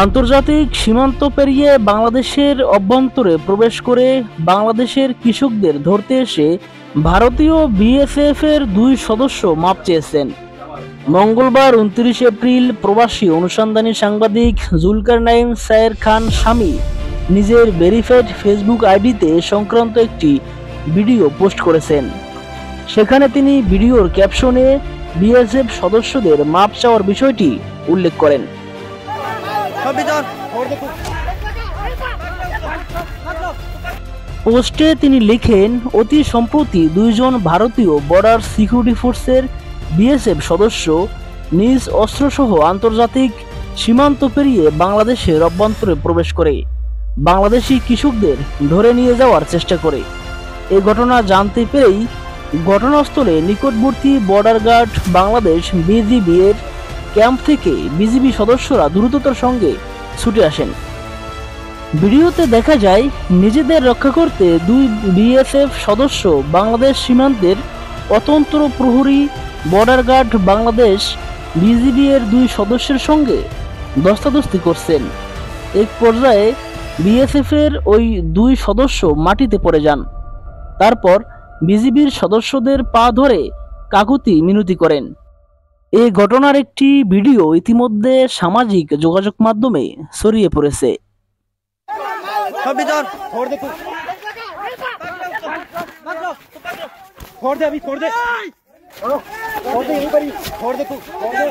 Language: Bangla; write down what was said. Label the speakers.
Speaker 1: আন্তর্জাতিক সীমান্ত পেরিয়ে বাংলাদেশের অভ্যন্তরে প্রবেশ করে বাংলাদেশের কৃষকদের ধরতে এসে ভারতীয় বিএসএফ এর 2 সদস্য মাপ চেয়েছেন। মঙ্গলবার 29 এপ্রিল প্রবাসী অনুসন্ধানী সাংবাদিক জুলকারনাইন সায়ের খান স্বামী নিজের ভেরিফাইড ফেসবুক আইডিতে সংক্রান্ত একটি ভিডিও পোস্ট করেছেন। সেখানে তিনি ভিডিওর ক্যাপশনে বিএসএফ সদস্যদের মাপ চাওয়ার বিষয়টি উল্লেখ করেন। পোস্টে তিনি লিখেন, অতি সম্প্রতি 2 জন ভারতীয় বর্ডার সিকিউরিটি ফোর্সের বিএসএফ সদস্য নিজ অস্ত্রসহ আন্তর্জাতিক সীমান্ত পেরিয়ে বাংলাদেশের অভ্যন্তরে প্রবেশ করে বাংলাদেশি কৃষকদের ধরে নিয়ে যাওয়ার চেষ্টা করে। এই ঘটনা জানতে পেরেই ঘটনাস্থলে নিকটবর্তী বর্ডার গার্ড বাংলাদেশ বিজিবি এর ক্যাম্প থেকে বিজিবি সদস্যরা দ্রুততার সঙ্গে ছুটে আসেন। ভিডিওতে দেখা যায় নিজেদের রক্ষা করতে 2 বিএসএফ সদস্য বাংলাদেশ সীমান্তের অতন্ত্র প্রহরী বর্ডার গার্ড বাংলাদেশ বিজিবি এর 2 সদস্যের সঙ্গে ধস্তাধস্তি করছেন। এক পর্যায়ে বিএসএফ এর ওই 2 সদস্য মাটিতে পড়ে যান। তারপর বিজিবির সদস্যদের পা ধরে কাকুতি মিনতি করেন। এই ঘটনার একটি ভিডিও ইতিমধ্যে সামাজিক যোগাযোগ মাধ্যমে ছড়িয়ে পড়েছে।
Speaker 2: छोड़ दे यहीं पर ही छोड़ दे तू छोड़ दे